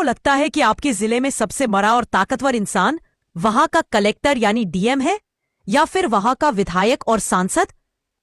आपको लगता है कि आपके जिले में सबसे बड़ा और ताकतवर इंसान वहां का कलेक्टर यानी डीएम है, या फिर वहां का विधायक और सांसद?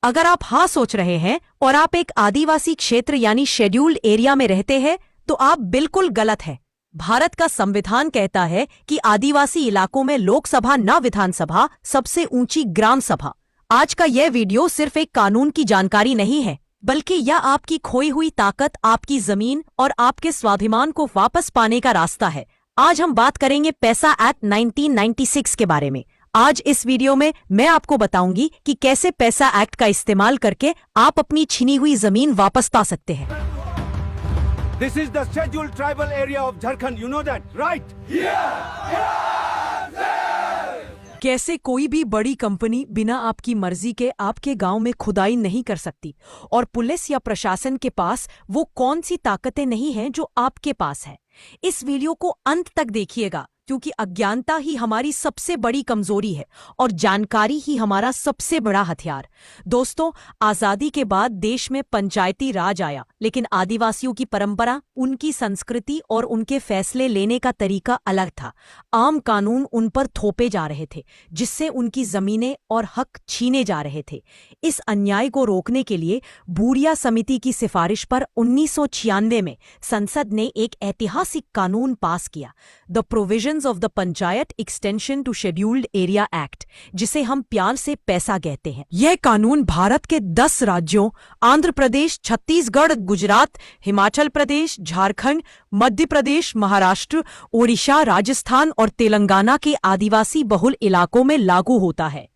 अगर आप हाँ सोच रहे हैं और आप एक आदिवासी क्षेत्र यानी शेड्यूल्ड एरिया में रहते हैं, तो आप बिल्कुल गलत है। भारत का संविधान कहता है कि आदिवासी इलाकों में लोकसभा न विधानसभा, सबसे ऊंची ग्राम सभा। आज का यह वीडियो सिर्फ एक कानून की जानकारी नहीं है, बल्कि यह आपकी खोई हुई ताकत, आपकी जमीन और आपके स्वाभिमान को वापस पाने का रास्ता है। आज हम बात करेंगे पैसा एक्ट 1996 के बारे में। आज इस वीडियो में मैं आपको बताऊंगी कि कैसे पैसा एक्ट का इस्तेमाल करके आप अपनी छीनी हुई जमीन वापस पा सकते हैं। This is the scheduled tribal area of Jharkhand. You know that, right? कैसे कोई भी बड़ी कंपनी बिना आपकी मर्जी के आपके गांव में खुदाई नहीं कर सकती, और पुलिस या प्रशासन के पास वो कौन सी ताकतें नहीं हैं जो आपके पास है। इस वीडियो को अंत तक देखिएगा, क्योंकि अज्ञानता ही हमारी सबसे बड़ी कमजोरी है और जानकारी ही हमारा सबसे बड़ा हथियार। दोस्तों, आजादी के बाद देश में पंचायती राज आया, लेकिन आदिवासियों की परंपरा, उनकी संस्कृति और उनके फैसले लेने का तरीका अलग था। आम कानून उन पर थोपे जा रहे थे, जिससे उनकी जमीनें और हक छीने जा रहे थे। इस अन्याय को रोकने के लिए बूरिया समिति की सिफारिश पर 1996 में संसद ने एक ऐतिहासिक कानून पास किया, the provision of the panchayat extension to scheduled area act, जिसे हम प्यार से पैसा कहते हैं। यह कानून भारत के 10 राज्यों आंध्र प्रदेश, छत्तीसगढ़, गुजरात, हिमाचल प्रदेश, झारखंड, मध्य प्रदेश, महाराष्ट्र, ओडिशा, राजस्थान और तेलंगाना के आदिवासी बहुल इलाकों में लागू होता है।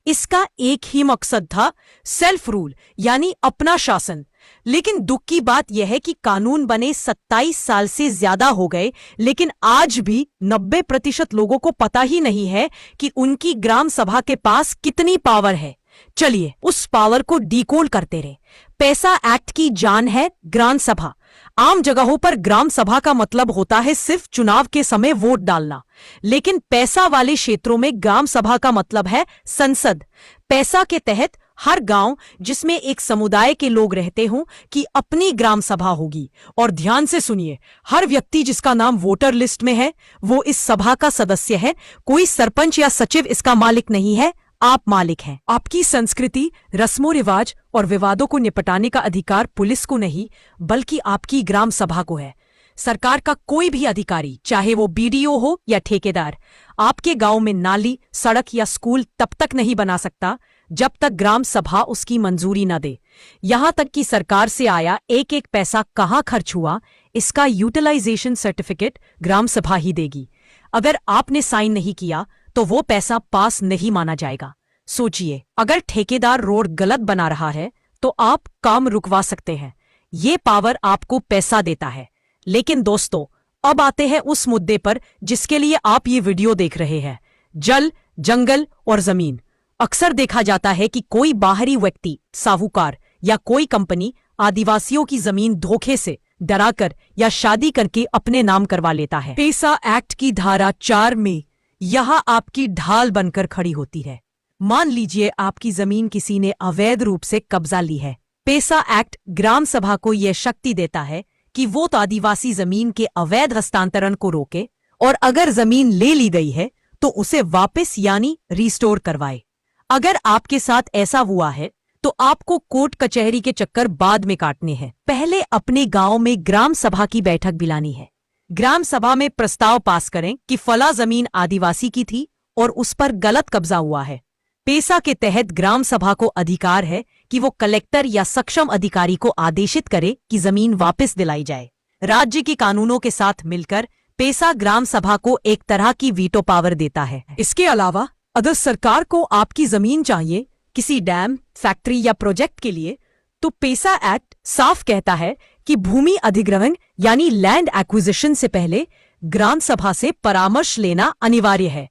इसका एक ही मकसद था, सेल्फ रूल यानी अपना शासन। लेकिन दुख की बात यह है कि कानून बने 27 साल से ज्यादा हो गए, लेकिन आज भी 90% लोगों को पता ही नहीं है कि उनकी ग्राम सभा के पास कितनी पावर है। चलिए उस पावर को डिकोड करते रहे। पैसा एक्ट की जान है ग्राम सभा। आम जगहों पर ग्राम सभा का मतलब होता है सिर्फ चुनाव के समय वोट डालना, लेकिन पैसा वाले क्षेत्रों में ग्राम सभा का मतलब है संसद। पैसा के तहत हर गांव जिसमें एक समुदाय के लोग रहते हों की अपनी ग्राम सभा होगी। और ध्यान से सुनिए, हर व्यक्ति जिसका नाम वोटर लिस्ट में है वो इस सभा का सदस्य है। कोई सरपंच या सचिव इसका मालिक नहीं है, आप मालिक हैं। आपकी संस्कृति, रस्मों रिवाज और विवादों को निपटाने का अधिकार पुलिस को नहीं, बल्कि आपकी ग्राम सभा को है। सरकार का कोई भी अधिकारी, चाहे वो बीडीओ हो या ठेकेदार, आपके गांव में नाली, सड़क या स्कूल तब तक नहीं बना सकता जब तक ग्राम सभा उसकी मंजूरी न दे। यहां तक कि सरकार से आया एक एक पैसा कहां खर्च हुआ, इसका यूटिलाइजेशन सर्टिफिकेट ग्राम सभा ही देगी। अगर आपने साइन नहीं किया तो वो पैसा पास नहीं माना जाएगा। सोचिए, अगर ठेकेदार रोड गलत बना रहा है तो आप काम रुकवा सकते हैं। ये पावर आपको पैसा देता है। लेकिन दोस्तों, अब आते हैं उस मुद्दे पर जिसके लिए आप ये वीडियो देख रहे हैं, जल, जंगल और जमीन। अक्सर देखा जाता है कि कोई बाहरी व्यक्ति, साहूकार या कोई कंपनी आदिवासियों की जमीन धोखे से, डराकर या शादी करके अपने नाम करवा लेता है। पैसा एक्ट की धारा 4 में यहां आपकी ढाल बनकर खड़ी होती है। मान लीजिए आपकी जमीन किसी ने अवैध रूप से कब्जा ली है। पैसा एक्ट ग्राम सभा को यह शक्ति देता है कि वो तो आदिवासी जमीन के अवैध हस्तांतरण को रोके, और अगर जमीन ले ली गई है तो उसे वापस यानी रिस्टोर करवाए। अगर आपके साथ ऐसा हुआ है तो आपको कोर्ट कचहरी के चक्कर बाद में काटने हैं। पहले अपने गांव में ग्राम सभा की बैठक बुलानी है। ग्राम सभा में प्रस्ताव पास करें कि फला जमीन आदिवासी की थी और उस पर गलत कब्जा हुआ है। पैसा के तहत ग्राम सभा को अधिकार है कि वो कलेक्टर या सक्षम अधिकारी को आदेशित करे कि जमीन वापस दिलाई जाए। राज्य के कानूनों के साथ मिलकर पैसा ग्राम सभा को एक तरह की वीटो पावर देता है। इसके अलावा अगर सरकार को आपकी जमीन चाहिए किसी डैम, फैक्ट्री या प्रोजेक्ट के लिए, तो पैसा एक्ट साफ कहता है कि भूमि अधिग्रहण यानी लैंड एक्विजिशन से पहले ग्राम सभा से परामर्श लेना अनिवार्य है।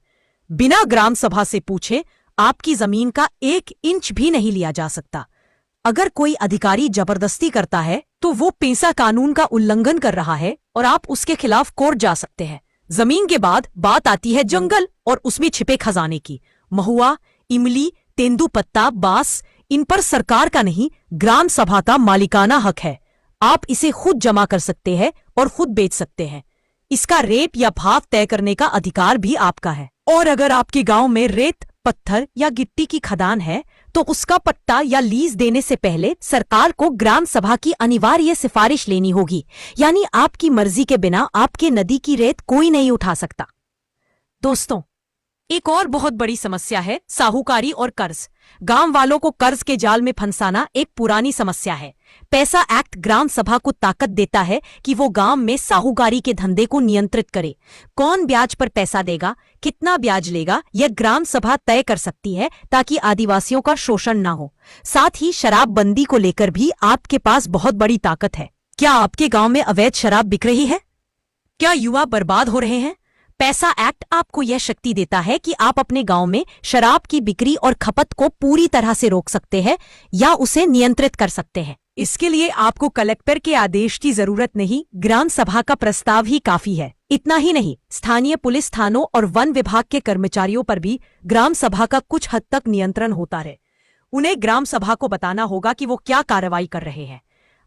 बिना ग्राम सभा से पूछे आपकी जमीन का 1 इंच भी नहीं लिया जा सकता। अगर कोई अधिकारी जबरदस्ती करता है तो वो पैसा कानून का उल्लंघन कर रहा है और आप उसके खिलाफ कोर्ट जा सकते हैं। जमीन के बाद बात आती है जंगल और उसमें छिपे खजाने की। महुआ, इमली, तेंदुपत्ता, बांस, इन पर सरकार का नहीं, ग्राम सभा का मालिकाना हक है। आप इसे खुद जमा कर सकते हैं और खुद बेच सकते हैं। इसका रेट या भाव तय करने का अधिकार भी आपका है। और अगर आपके गांव में रेत, पत्थर या गिट्टी की खदान है तो उसका पट्टा या लीज देने से पहले सरकार को ग्राम सभा की अनिवार्य सिफारिश लेनी होगी। यानी आपकी मर्जी के बिना आपके नदी की रेत कोई नहीं उठा सकता। दोस्तों, एक और बहुत बड़ी समस्या है साहूकारी और कर्ज। गांव वालों को कर्ज के जाल में फंसाना एक पुरानी समस्या है। पैसा एक्ट ग्राम सभा को ताकत देता है कि वो गांव में साहूकारी के धंधे को नियंत्रित करे। कौन ब्याज पर पैसा देगा, कितना ब्याज लेगा, यह ग्राम सभा तय कर सकती है ताकि आदिवासियों का शोषण ना हो। साथ ही शराबबंदी को लेकर भी आपके पास बहुत बड़ी ताकत है। क्या आपके गांव में अवैध शराब बिक रही है? क्या युवा बर्बाद हो रहे हैं? पैसा एक्ट आपको यह शक्ति देता है कि आप अपने गांव में शराब की बिक्री और खपत को पूरी तरह से रोक सकते हैं या उसे नियंत्रित कर सकते हैं। इसके लिए आपको कलेक्टर के आदेश की जरूरत नहीं, ग्राम सभा का प्रस्ताव ही काफी है। इतना ही नहीं, स्थानीय पुलिस थानों और वन विभाग के कर्मचारियों पर भी ग्राम सभा का कुछ हद तक नियंत्रण होता है। उन्हें ग्राम सभा को बताना होगा कि वो क्या कार्रवाई कर रहे हैं।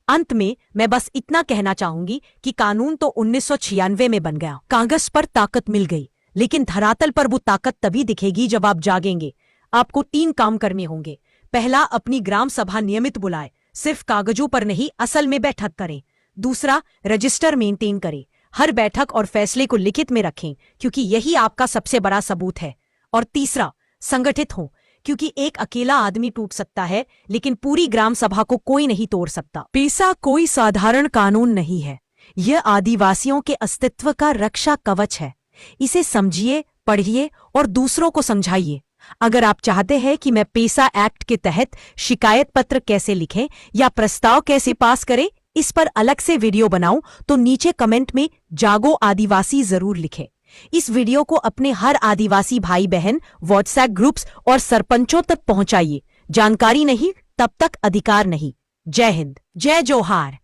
अंत में मैं बस इतना कहना चाहूंगी कि कानून तो 1996 में बन गया, कागज पर ताकत मिल गई, लेकिन धरातल पर वो ताकत तभी दिखेगी जब आप जागेंगे। आपको 3 काम करने होंगे। पहला, अपनी ग्राम सभा नियमित बुलाए, सिर्फ कागजों पर नहीं असल में बैठक करें। दूसरा, रजिस्टर मेंटेन करें, हर बैठक और फैसले को लिखित में रखें क्योंकि यही आपका सबसे बड़ा सबूत है। और तीसरा, संगठित हो क्योंकि एक अकेला आदमी टूट सकता है लेकिन पूरी ग्राम सभा को कोई नहीं तोड़ सकता। पैसा कोई साधारण कानून नहीं है, यह आदिवासियों के अस्तित्व का रक्षा कवच है। इसे समझिए, पढ़िए और दूसरों को समझाइए। अगर आप चाहते हैं कि मैं पैसा एक्ट के तहत शिकायत पत्र कैसे लिखें या प्रस्ताव कैसे पास करें, इस पर अलग से वीडियो बनाऊं तो नीचे कमेंट में जागो आदिवासी जरूर लिखें। इस वीडियो को अपने हर आदिवासी भाई बहन, व्हाट्सएप ग्रुप्स और सरपंचों तक पहुंचाइए। जानकारी नहीं तब तक अधिकार नहीं। जय हिंद, जय जोहार।